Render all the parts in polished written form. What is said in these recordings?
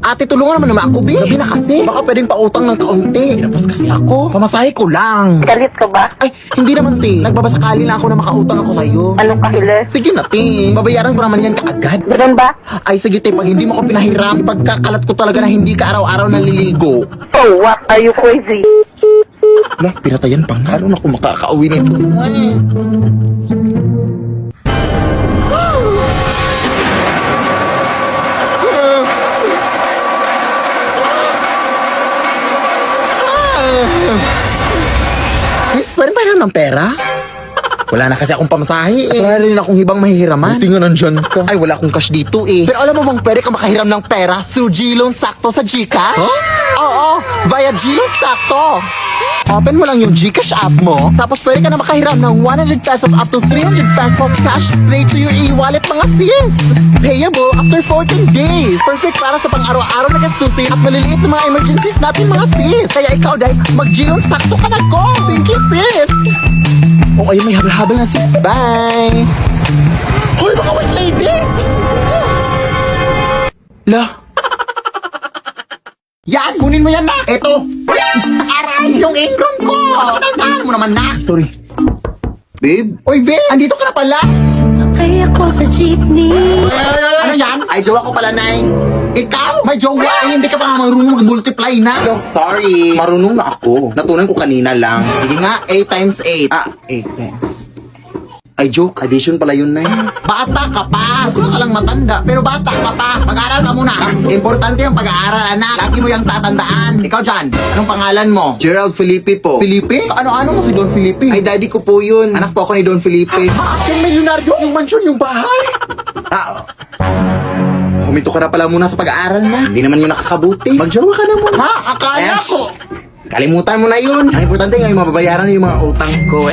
Ate, tulungan naman ako, be. Gabi na kasi. Baka pwedeng pautang ng kaunti. Pinapos kasi ako. Pamasahe ko lang. Galit ka ba? Ay, hindi naman, te. Nagbabasakali lang ako na makautang ako sa'yo. Anong kahilis? Sige na, te. Babayaran ko naman yan kaagad. Ganun ba? Ay, sige, te. Pag hindi mo ko pinahiram, ipagkakalat ko talaga na hindi ka araw-araw naliligo. Oh, what? Are you crazy? Lah, pinatayan pa nga. Ano na ako makakauwi nito? Sis, pwede ba yun ng pera? Wala na kasi akong pamasahe eh. Wala rin akong hibang mahihiraman. Buti nga nandyan ka. Ay, wala akong cash dito eh. Pero alam mo bang pwede ka makahiram ng pera through G-Loan Sakto sa Gcash? Huh? Oo, via G-Loan Sakto. Open mo lang yung Gcash app mo, tapos pwede ka na makahiram ng 100 pesos up to 300 pesos cash straight to your e-wallet mga sis. Payable after 14 days. Perfect para sa pang-araw-araw na gastusin at maliliit na mga emergencies natin mga sis. Kaya ikaw, Day, mag-G-Loan Sakto ka na go. Thank you, sis. Oh, ayun, may habal-habal na sis. Bye. Hoy, mga white lady. Lah. Yan, kunin mo yan na. Eto. Aray, yung apron ko. Tandaan mo naman na. Sorry. Babe? Oy, babe, andito ka na pala. Sumakay ako sa jeepney. Ano yan? Ay, jowa ko pala, Nay. Ikaw, may jowa. Ay, hindi ka pa nga marunong mag-multiply na. No, sorry. Marunong na ako. Natunan ko kanina lang. Sige nga, 8 times 8. 8 times. Ay, joke. Addition pala yun, Nay. Bata ka pa. Huwag ka lang matanda. Pero bata ka pa. Mag-aaral ka muna. Importante yung pag-aaral, anak. Lagi mo yung tatandaan. Ikaw dyan, anong pangalan mo? Gerald Felipe po. Felipe? Ano mo si Don Felipe? Ay, daddy ko po yun. Anak po ako ni Don Felipe. Yung milyonaryo, yung mansyon, yung bahay. Huminto ka na pala muna sa pag-aaral na. Hindi naman yun nakakabuti. Magjowa ka na muna. Ha? Akala ko. Kalimutan mo na yun. Ang importante ngayon, mababayaran yung mga utang ko.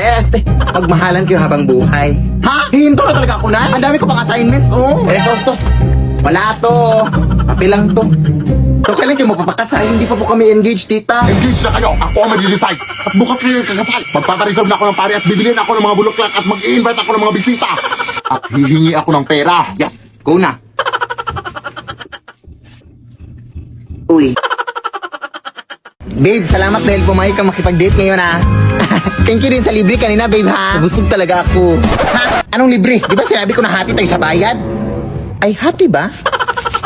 Pagmahalan kayo habang buhay. Ha? Hihinto na talaga ako na? Ang dami ko pang assignments, oh. To. Wala to. Papel lang to. So, kailan kayo mapapakasal? Hindi pa po kami engaged, tita. Engage na kayo. Ako ang mag-decide. At bukas kayo yung kakasal. Magpapareserve na ako ng pare at bibilin ako ng mga bulaklak at mag-i-invite ako ng mga bisita. At hihingi ako ng pera. Yes. Go na. Uy. Babe, salamat dahil pumayag ka makipag-date ngayon, ha. Thank you rin sa libre kanina, babe, ha. Busog talaga ako. Ha? Anong libre? Di ba sinabi ko na hati tayo sa bayad? Ay, hati ba?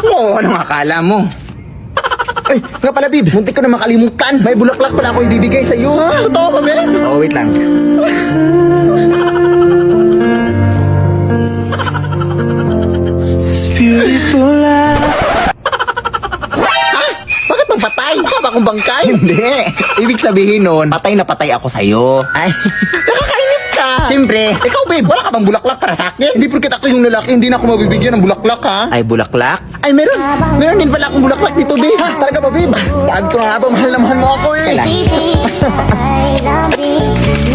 Oo, anong akala mo? Ay, nga pala, babe. Muntik ko na makalimutan. May bulaklak pala ako ibibigay sa'yo, ha. Totoo ka, babe? Oh, wait lang. It's beautiful life. Patay? Mukha ba akong bangkay? Hindi. Ibig sabihin nun, patay na patay ako sa'yo. Ay, nakakainis ka. Siyempre, ikaw babe, wala ka bang bulaklak para sa akin? Hindi porket ako yung lalaki, hindi na ako mabibigyan ng bulaklak, ha? Ay, bulaklak? Ay, meron din pala akong bulaklak dito, babe. Ha? Talaga ba, babe? Sabi ko nga ba, mahal na mahal mo ako, eh.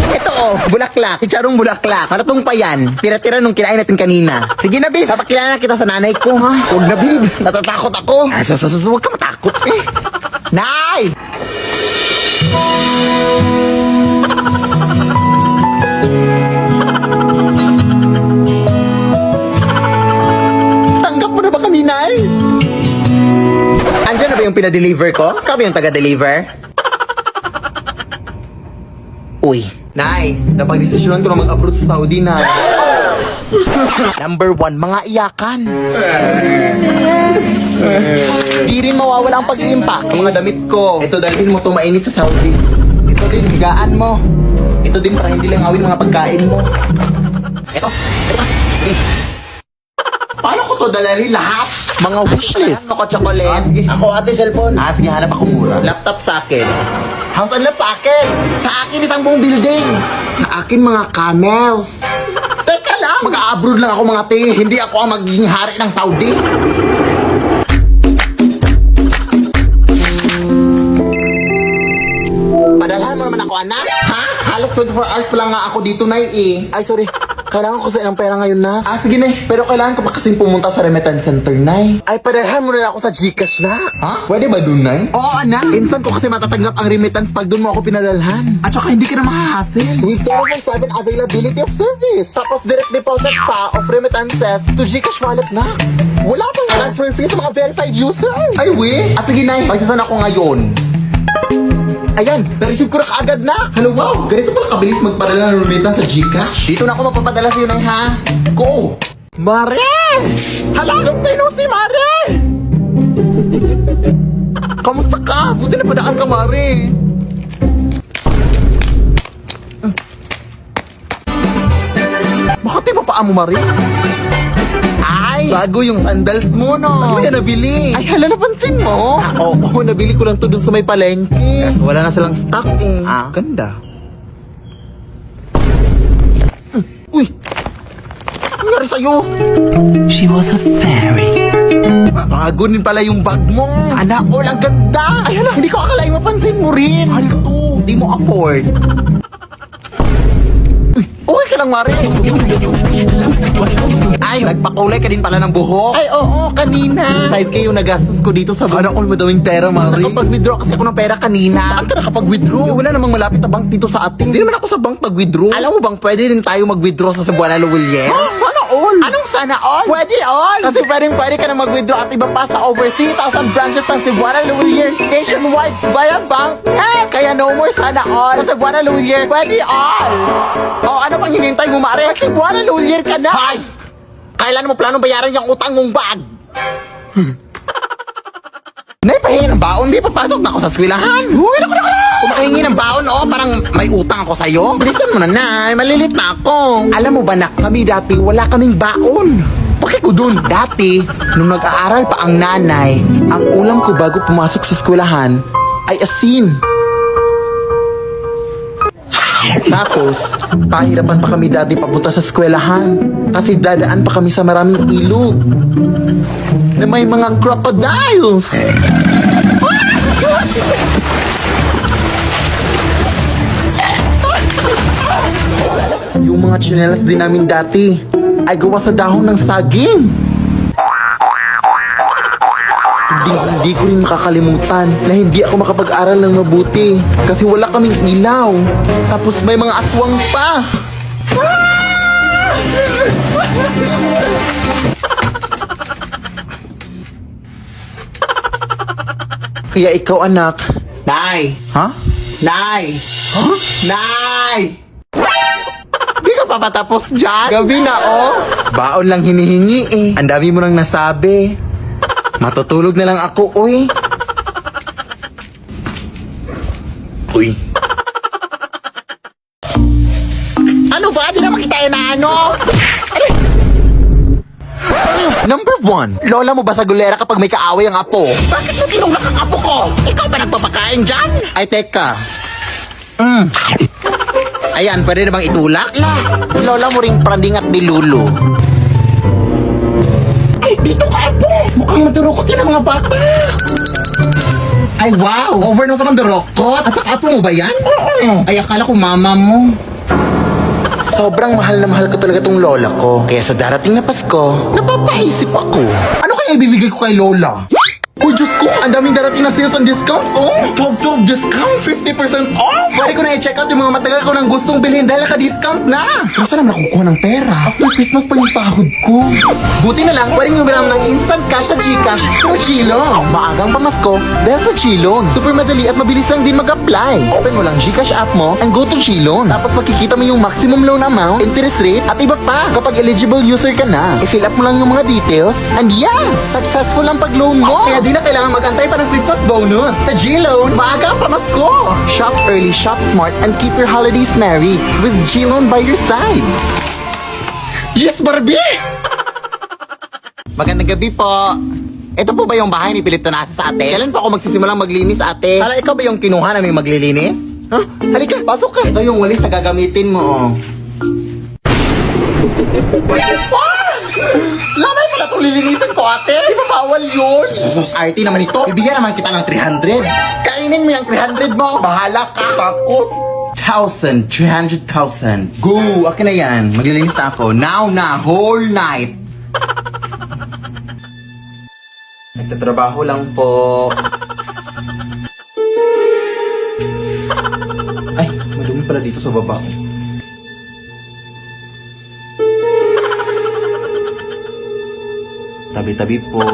Ito, oh, bulaklak. Chicharong bulaklak. Maratong pa yan. Tira-tira nung kinain natin kanina. Sige na, babe. Papakilala kita sa nanay ko, ha? Huwag na, babe. Natatakot ako. Huwag ka matakot, eh. Nay! Tanggap mo na ba kami, Nay? Andiyan na ba yung pinadeliver ko? Kami yung taga-deliver? Uy. Nay, napag-desisyonan ko na mag-abroad sa Saudi, Nay. Number 1, mga iyakan. Di rin mawawala ang pag-iimpake. Mga damit ko. Ito dalhin mo to mainit sa Saudi. Ito din higaan mo. Ito din para hindi lang awin mga pagkain mo. Ito. Paano ko to dalhin lahat? Mga wishlist. Ako chocolate. Sige. Ako ate cellphone. Sige, hanap ako mura. Laptop sa akin. House and lot sa akin. Sa akin isang buong building. Sa akin mga camels. Teka lang. Mag-a-abroad lang ako mga te. Hindi ako ang magiging hari ng Saudi. Padalhan mo naman ako, anak. Ha? Halos 24 hours pa lang nga ako dito, Nay, eh. Ay, sorry. Kailangan ko sa ilang pera ngayon na. Sige na. Pero kailangan ko pa kasing pumunta sa remittance center na. Ay, padalhan mo na ako sa Gcash na. Ha? Pwede ba dun na? Oo, anak. Instant ko kasi matatanggap ang remittance pag dun mo ako pinadalhan. At saka hindi ka na mahahassle. With 24/7 availability of service. Tapos direct deposit pa of remittances to Gcash wallet na. Wala pang transfer fee sa mga verified users. Ay, we? Sige na. Pagsasan ako ngayon. Ayan, na-receive ko na kaagad na. Hello, wow. Ganito pala kabilis magpadala ng remittance sa Gcash. Dito na ako mapapadala sa'yo ng ha. Go! Mare! Hala, long time no si Mare! Kamusta ka? Buti na padaan ka, Mare. Bakit mo paa mo, Mare? Ay, bago yung sandals mo, no? Ano yan nabili? Ay, hala, napansin mo? Oo, nabili ko lang to dun sa may palengke. Kasi wala na silang stock eh. Ganda. Uy! Ano nangyari sa'yo? She was a fairy. Bago din pala yung bag mo. Anak, ang ganda. Ay, hala, hindi ko akalain mapansin mo rin. Mahal to. Hindi mo afford. Okay ka lang, Mare. Ay, nagpakulay ka din pala ng buhok. Ay, oo, kanina. 5K yung nagastos ko dito sa bank. Sana all madawing pera, Mare. Nakapag-withdraw kasi ako ng pera kanina. Saan ka nakapag-withdraw? Wala namang malapit na bank dito sa atin. Hindi naman ako sa bank mag-withdraw. Alam mo bang pwede din tayo mag-withdraw sa Cebuana Luwilyen? Sana all. Anong sana all? Pwede all. Kasi pwede ka na mag-withdraw at iba pa sa over 3,000 branches ng Cebuana Luwilyen nationwide via bank. Kaya no more sana all. Sa Cebuana Luwilyen, pwede all. Ano pang hinintay mo, Mare? Kasi buwan na lawyer ka na! Hay! Kailan mo planong bayaran yung utang mong bag? Naipahingi ng baon, di papasok na ako sa eskwelahan. Uy, naku! Kung makahingi ng baon, parang may utang ako sa'yo. Bilisan mo na, Nay. Malilit na ako. Alam mo ba, nak, kami dati wala kaming baon. Bakit ko dun? Dati, nung nag-aaral pa ang nanay, ang ulam ko bago pumasok sa eskwelahan ay asin. Tapos, pahirapan pa kami dati papunta sa eskwelahan kasi dadaan pa kami sa maraming ilog na may mga crocodiles. Yung mga tsinelas din namin dati ay gawa sa dahon ng saging. Hindi ko rin makakalimutan na hindi ako makapag-aral ng mabuti kasi wala kaming ilaw. Tapos may mga aswang pa. Kaya ikaw, anak. Nay! Ha? Nay! Ha? Nay! Di ka pa matapos dyan? Gabi na, Baon lang hinihingi eh. Ang dami mo nang nasabi. Matutulog na lang ako, uy. Uy. Ano ba? Di naman kita na ano? Number 1, lola mo ba sa gulera kapag may kaaway ang apo? Bakit mo tinulak ang apo ko? Ikaw ba nagpapakain dyan? Ay, teka. Ayan, pwede na bang itulak? Lola mo ring pranding at dilulu. Ay, dito ka, apo! Mukhang madurukot yan ang mga bata! Ay, wow! Over na sa mandurukot! At saka apo mo ba yan? Oo! Ay, akala ko mama mo. Sobrang mahal na mahal ko talaga tong lola ko. Kaya sa darating na Pasko, napapaisip ako. Ano kaya ibibigay ko kay lola? Uy, Diyos ko! Ang daming darating na sales and discounts, 12 discount! 50% off! Pwede ko na i-check out yung mga matagal ko nang gustong bilhin dahil naka-discount na! Pero saan naman nakukuha ng pera? After Christmas pa yung sahod ko. Buti na lang, pwedeng humiram ng instant cash sa Gcash through Chilon. Maagang pamasko dahil sa Chilon. Super madali at mabilis lang din mag-apply. Open mo lang Gcash app mo and go to Chilon. Tapos makikita mo yung maximum loan amount, interest rate, at iba pa. Kapag eligible user ka na, i-fill up mo lang yung mga details and yes! Successful ang pag-loan mo! Kaya di na kailangan mag-antay pa ng Christmas bonus. Sa G-Loan, maaga ang pamasko. Shop early, shop smart, and keep your holidays merry with G-Loan by your side. Yes, Barbie! Magandang gabi po. Ito po ba yung bahay ni Pilip Tanasa sa ate? Kailan po ako magsisimulang maglinis, ate? Hala, ikaw ba yung kinuha namin maglilinis? Halika, pasok ka. Ito yung walis na gagamitin mo. Lamay pala itong lilinisin ko, ate. Di ba bawal yun? Sus, RT naman ito. Bibigyan naman kita ng 300. Kainin mo yung 300 mo. Bahala ka. Takot. 300,000. Go! Akin na yan. Maglilinis na ako. Now na, whole night. Nagtatrabaho lang po. Ay, madumi pala dito sa baba. Tabi-tabi po.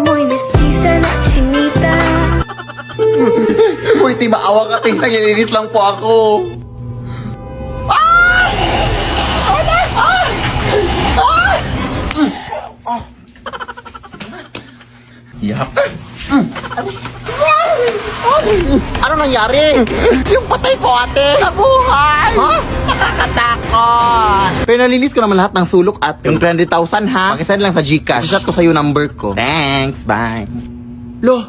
Muy mestiza na chinita. Uy, di maawa ka, ting. Naglilinis lang po ako. Yak. Ano nangyari? Yung patay ko, ate. Nabuhay! Ha? Nakakatakot! Pero nalinis ko naman lahat ng sulok at yung 300,000 ha. Pakisend lang sa Gcash. Shot ko sa'yo number ko. Thanks, bye. Lo,